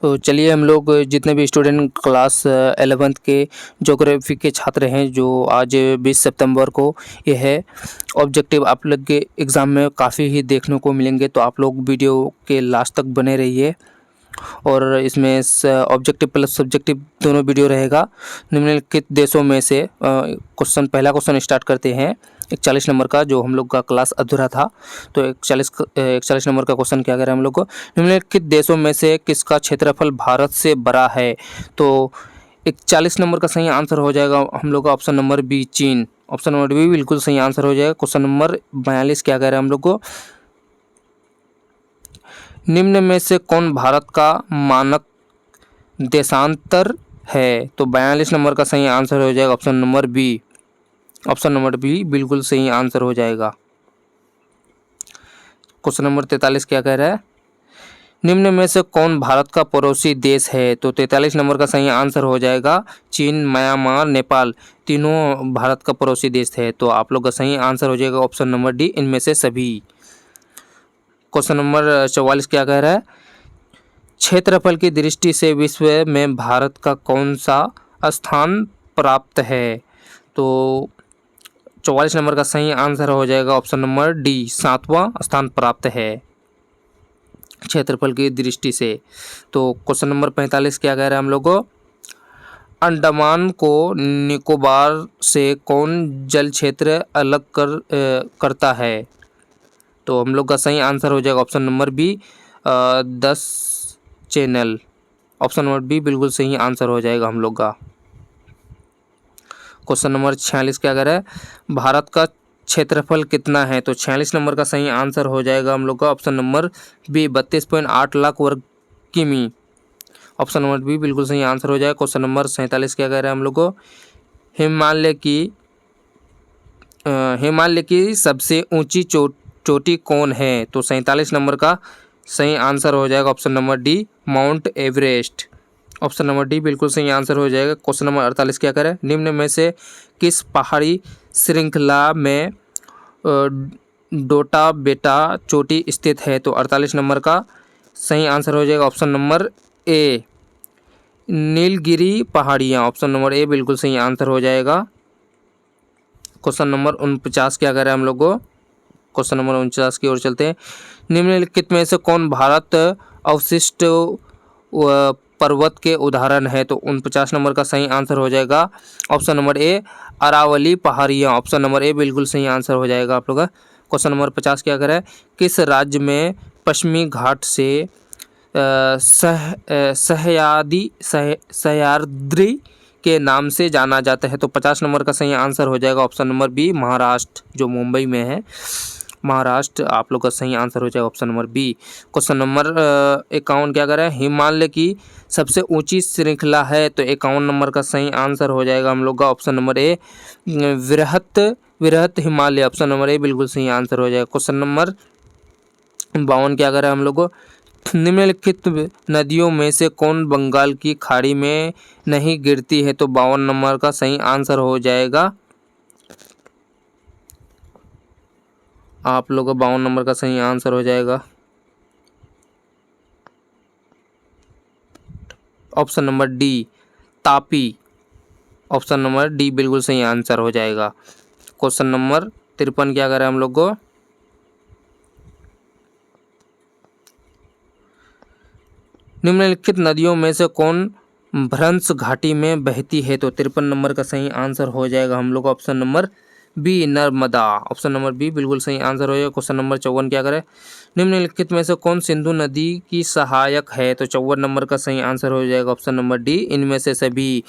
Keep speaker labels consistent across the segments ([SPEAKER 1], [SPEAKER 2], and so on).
[SPEAKER 1] तो चलिए हम लोग जितने भी स्टूडेंट क्लास 11th के ज्योग्राफी के छात्र हैं, जो आज 20 सितंबर को ये है ऑब्जेक्टिव, आप लोग के एग्ज़ाम में काफ़ी ही देखने को मिलेंगे। तो आप लोग वीडियो के लास्ट तक बने रहिए और इसमें ऑब्जेक्टिव प्लस सब्जेक्टिव दोनों वीडियो रहेगा। निम्नलिखित देशों में से पहला क्वेश्चन स्टार्ट करते हैं 41 नंबर का, जो हम लोग का क्लास अधूरा था। तो 41 नंबर का क्वेश्चन क्या कह रहा है हम लोग को, निम्नलिखित देशों में से किसका क्षेत्रफल भारत से बड़ा है। तो 41 नंबर का सही आंसर हो जाएगा हम लोग का ऑप्शन नंबर बी, चीन। ऑप्शन नंबर बी बिल्कुल सही आंसर हो जाएगा। क्वेश्चन नंबर 42 क्या कह रहा है हम लोग को, निम्न में से कौन भारत का मानक देशांतर है। तो 42 नंबर का सही आंसर हो जाएगा option number B. Option number B बिल्कुल सही आंसर हो जाएगा। क्वेश्चन नंबर 43 क्या कह रहा है, निम्न में से कौन भारत का पड़ोसी देश है। तो 43 नंबर का सही आंसर हो जाएगा चीन, म्यांमार, नेपाल, तीनों भारत का पड़ोसी देश है। तो आप लोग का सही आंसर हो जाएगा ऑप्शन नंबर डी, इनमें से सभी। क्वेश्चन नंबर 44 क्या कह रहा है, क्षेत्रफल की दृष्टि से विश्व में भारत का कौन सा स्थान प्राप्त है। तो 44 नंबर का सही आंसर हो जाएगा ऑप्शन नंबर डी, 7वां स्थान प्राप्त है क्षेत्रफल की दृष्टि से। तो क्वेश्चन नंबर 45 क्या कह रहा है हम लोग को, अंडमान को निकोबार से कौन जल क्षेत्र अलग करता है। तो हम लोग का सही आंसर हो जाएगा option number B, 10 channel. Option number B बिल्कुल सही आंसर हो जाएगा हम लोग का। क्वेश्चन नंबर 46 क्या कह रहा है, भारत का क्षेत्रफल कितना है। तो 46 नंबर का सही आंसर हो जाएगा हम लोग का ऑप्शन नंबर बी, 32.8 लाख वर्ग किमी। ऑप्शन नंबर बी बिल्कुल सही आंसर हो जाएगा। क्वेश्चन नंबर 47 क्या कह रहा है हम लोग को, हिमालय की सबसे ऊंची चोटी कौन है। तो 47 नंबर का सही आंसर हो जाएगा option number D, mount Everest. Option number D बिल्कुल सही आंसर हो जाएगा। क्वेश्चन नंबर 48 क्या करें, निम्न में से किस पहाड़ी श्रृंखला में डोटा बेटा चोटी स्थित है। तो 48 नंबर का सही आंसर हो जाएगा ऑप्शन नंबर ए, नीलगिरी पहाड़ियाँ। ऑप्शन नंबर ए बिल्कुल सही आंसर हो जाएगा। क्वेश्चन नंबर 49 क्या करें हम लोग को, क्वेश्चन नंबर 49 की ओर चलते हैं। निम्नलिखित में से कौन भारत अवशिष्ट पर्वत के उदाहरण है। तो 49 नंबर का सही आंसर हो जाएगा ऑप्शन नंबर ए, अरावली पहाड़ियाँ। ऑप्शन नंबर ए बिल्कुल सही आंसर हो जाएगा आप लोग का। क्वेश्चन नंबर 50 क्या करें, किस राज्य में पश्चिमी घाट से सह्याद्री के नाम से जाना जाता है। तो 50 नंबर का सही आंसर हो जाएगा ऑप्शन नंबर बी, महाराष्ट्र, जो मुंबई में है, महाराष्ट्र। आप लोग का सही आंसर हो जाएगा option number B. Question number 51 क्या करें, हिमालय की सबसे ऊंची श्रृंखला है। तो 51 नंबर का सही आंसर हो जाएगा हम लोग का ऑप्शन नंबर ए, वृहत हिमालय। ऑप्शन नंबर ए बिल्कुल सही आंसर हो जाएगा। क्वेश्चन नंबर 52 क्या करें हम लोग को, निम्नलिखित नदियों में से कौन बंगाल की खाड़ी में नहीं गिरती है। तो 52 नंबर का सही आंसर हो जाएगा आप लोगों का 52 नंबर का सही आंसर हो जाएगा option number D, Tapi. Option number D बिल्कुल सही आंसर हो जाएगा। क्वेश्चन नंबर 53 क्या करें हम लोग को, निम्नलिखित नदियों में से कौन भ्रंश घाटी में बहती है। तो 53 नंबर का सही आंसर हो जाएगा हम लोग का option number B, Narmada. Option number B बिल्कुल सही आंसर हो जाएगा। क्वेश्चन नंबर 54 क्या करें, निम्नलिखित में से कौन सिंधु नदी की सहायक है। तो 54 नंबर का सही आंसर हो जाएगा ऑप्शन नंबर डी, इनमें से सभी।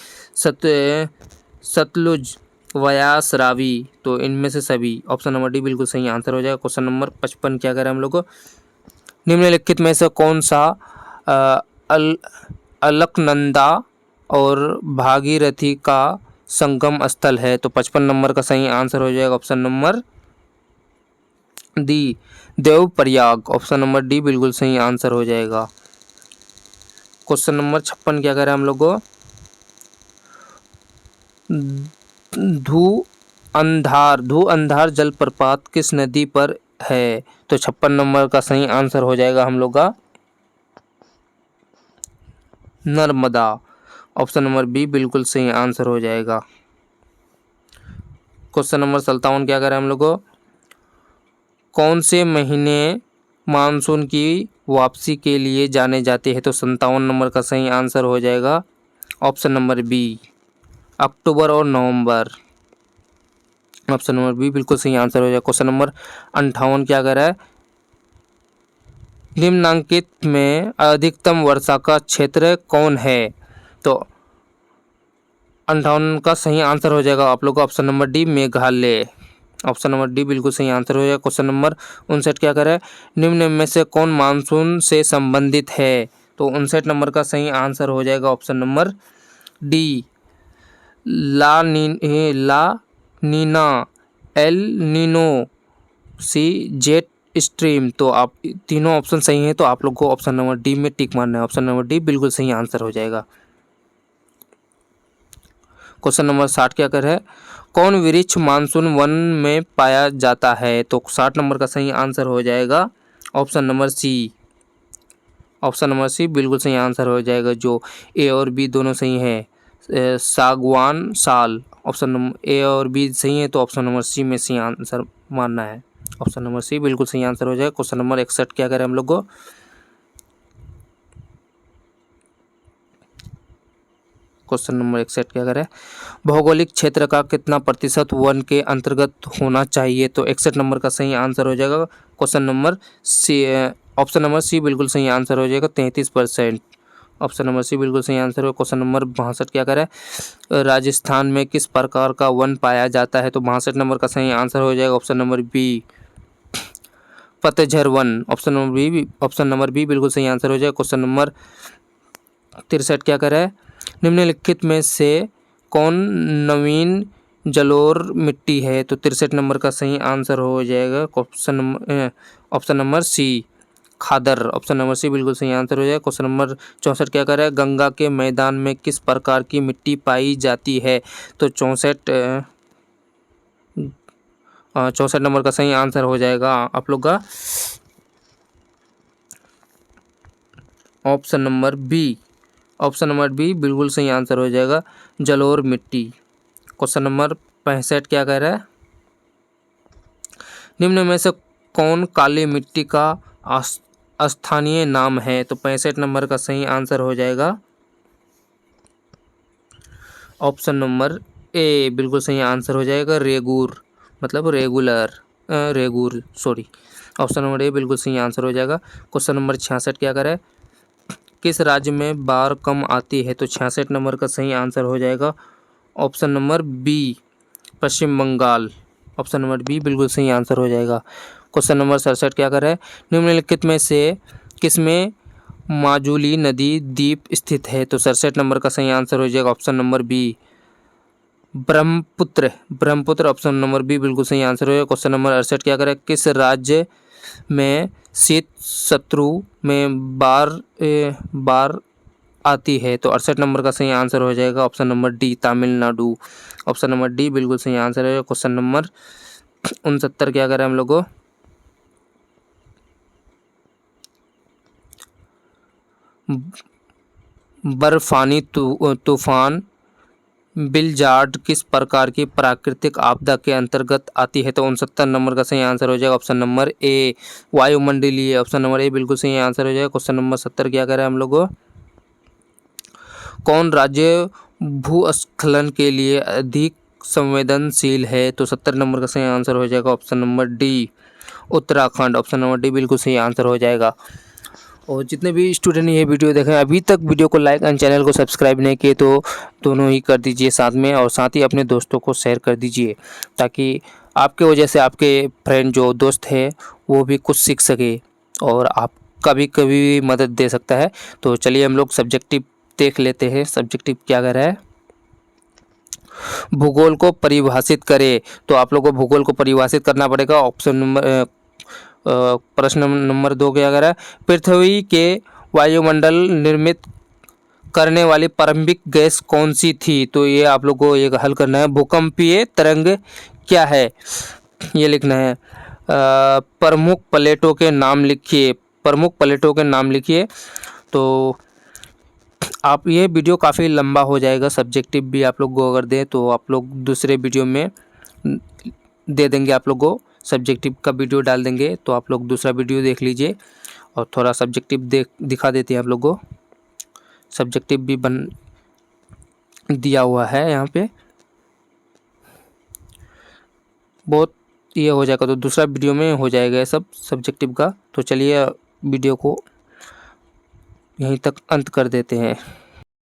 [SPEAKER 1] सतलुज, व्यास, रावी। तो इनमें से सभी। ऑप्शन नंबर डी बिल्कुल सही आंसर हो जाएगा। क्वेश्चन नंबर 55 क्या करें हम लोग को, निम्नलिखित में से कौन सा अलकनंदा और भागीरथी का संगम स्थल है। तो 55 नंबर का सही आंसर हो जाएगा option number D, Devprayag. Option number D बिल्कुल सही आंसर हो जाएगा। क्वेश्चन नंबर 56 क्या करें हम लोग को, धुआंधार जलप्रपात किस नदी पर है। तो 56 नंबर का सही आंसर हो जाएगा हम लोग का नर्मदा। ऑप्शन नंबर बी बिल्कुल सही आंसर हो जाएगा। क्वेश्चन नंबर 57 क्या करें हम लोग को, कौन से महीने मानसून की वापसी के लिए जाने जाते हैं? तो 57 नंबर का सही आंसर हो जाएगा ऑप्शन नंबर बी, अक्टूबर और नवंबर। ऑप्शन नंबर बी बिल्कुल सही आंसर हो जाएगा। क्वेश्चन नंबर 58 क्या कह रहा है, निम्नलिखित में अधिकतम वर्षा का क्षेत्र कौन है? तो 58 का सही आंसर हो जाएगा आप लोग का option number D, Meghalaya. Option number D बिल्कुल सही आंसर हो जाएगा। क्वेश्चन नंबर 59 क्या करे, निम्न में से कौन मानसून से संबंधित है? तो 59 नंबर का सही आंसर हो जाएगा ऑप्शन नंबर डी, ला नीना, एल नीनो, सी जेट स्ट्रीम। तो आप तीनों ऑप्शन सही हैं, तो आप लोग को ऑप्शन नंबर डी में टिक मारना है। ऑप्शन नंबर डी बिल्कुल सही आंसर हो जाएगा। क्वेश्चन नंबर 60 क्या कर है, कौन वृक्ष मानसून वन में पाया जाता है? तो 60 नंबर का सही आंसर हो जाएगा option number C. Option number C बिल्कुल सही आंसर हो जाएगा। जो ए और बी दोनों सही है, सागवान, साल। ऑप्शन नंबर ए और बी सही है, तो ऑप्शन नंबर सी में सही आंसर मानना है। ऑप्शन नंबर सी बिल्कुल सही आंसर हो जाएगा। क्वेश्चन नंबर 61 क्या करें हम लोग को, क्वेश्चन नंबर 61 क्या करें, भौगोलिक क्षेत्र का कितना प्रतिशत वन के अंतर्गत होना चाहिए? तो 61 नंबर का सही आंसर हो जाएगा question number C, option number C बिल्कुल सही आंसर हो जाएगा 33%। ऑप्शन नंबर सी बिल्कुल सही आंसर हो। क्वेश्चन नंबर 62 क्या करें, राजस्थान में किस प्रकार का वन पाया जाता है? तो 62 नंबर का सही आंसर हो जाएगा ऑप्शन नंबर बी, पतझड़ वन। ऑप्शन नंबर बी बिल्कुल सही आंसर हो जाएगा। क्वेश्चन नंबर 63 क्या करें, निम्नलिखित में से कौन नवीन जलोढ़ मिट्टी है? तो 63 नंबर का सही आंसर हो जाएगा ऑप्शन नंबर सी, खादर। ऑप्शन नंबर सी बिल्कुल सही आंसर हो जाएगा। क्वेश्चन नंबर 64 क्या कर रहा है, गंगा के मैदान में किस प्रकार की मिट्टी पाई जाती है? तो 64 नंबर का सही आंसर हो जाएगा आप लोग का option number B. Option number B बिल्कुल सही आंसर हो जाएगा, जलोढ़ मिट्टी। क्वेश्चन नंबर 65 क्या कह रहा है, निम्न में से कौन काली मिट्टी का स्थानीय नाम है? तो 65 नंबर का सही आंसर हो जाएगा ऑप्शन नंबर ए, बिल्कुल सही आंसर हो जाएगा, रेगूर, मतलब रेगूर सॉरी। ऑप्शन नंबर ए बिल्कुल सही आंसर हो जाएगा। क्वेश्चन नंबर 66 क्या करें, किस राज्य में बाढ़ कम आती है? तो 66 नंबर का सही आंसर हो जाएगा ऑप्शन नंबर बी, पश्चिम बंगाल। ऑप्शन नंबर बी बिल्कुल सही आंसर हो जाएगा। क्वेश्चन नंबर 67 क्या कर रहा है, निम्नलिखित में से किसमें माजुली नदी द्वीप स्थित है? तो 67 नंबर का सही आंसर हो जाएगा option number B, Brahmaputra. Option number B बिल्कुल सही आंसर हो जाएगा। क्वेश्चन नंबर 68 क्या करें, किस राज्य में शीत ऋतु में बाढ़ आती है? तो 68 नंबर का सही आंसर हो जाएगा option number D, Tamil Nadu. Option number D बिल्कुल सही आंसर है। क्वेश्चन नंबर 69 क्या करें हम लोग को, बर्फानी तूफान बिलजार्ड किस प्रकार की प्राकृतिक आपदा के अंतर्गत आती है? तो 69 नंबर का सही आंसर हो जाएगा ऑप्शन नंबर ए, वायुमंडलीय। ऑप्शन नंबर ए बिल्कुल सही आंसर हो जाएगा। क्वेश्चन नंबर 70 क्या करें हम लोग को, कौन राज्य भूस्खलन के लिए अधिक संवेदनशील है? तो 70 नंबर का सही आंसर हो जाएगा option number D, Uttarakhand. Option number D बिल्कुल सही आंसर हो जाएगा। और जितने भी स्टूडेंट ने ये वीडियो देखे अभी तक वीडियो को लाइक एंड चैनल को सब्सक्राइब नहीं किए तो दोनों ही कर दीजिए साथ में, और साथ ही अपने दोस्तों को शेयर कर दीजिए, ताकि आपके वजह से आपके फ्रेंड जो दोस्त है वो भी कुछ सीख सके और आपका भी कभी मदद दे सकता है। तो चलिए हम लोग सब्जेक्टिव देख लेते हैं। सब्जेक्टिव क्या कह रहा है, भूगोल को परिभाषित करें। तो आप लोगों को भूगोल को परिभाषित करना पड़ेगा। ऑप्शन नंबर प्रश्न नंबर 2 क्या कह रहा है, पृथ्वी के वायुमंडल निर्मित करने वाली प्रारंभिक गैस कौन सी थी? तो ये आप लोग को एक हल करना है। भूकंपीय तरंग क्या है, ये लिखना है। प्रमुख प्लेटों के नाम लिखिए। तो आप ये वीडियो काफ़ी लंबा हो जाएगा, सब्जेक्टिव भी आप लोग को अगर दें तो आप लोग दूसरे वीडियो में दे देंगे, आप लोग को सब्जेक्टिव का वीडियो डाल देंगे, तो आप लोग दूसरा वीडियो देख लीजिए। और थोड़ा सब्जेक्टिव दिखा देते हैं आप लोग को। सब्जेक्टिव भी बन दिया हुआ है यहाँ पे, बहुत ये हो जाएगा, तो दूसरा वीडियो में हो जाएगा ये सब सब्जेक्टिव का। तो चलिए वीडियो को यहीं तक अंत कर देते हैं।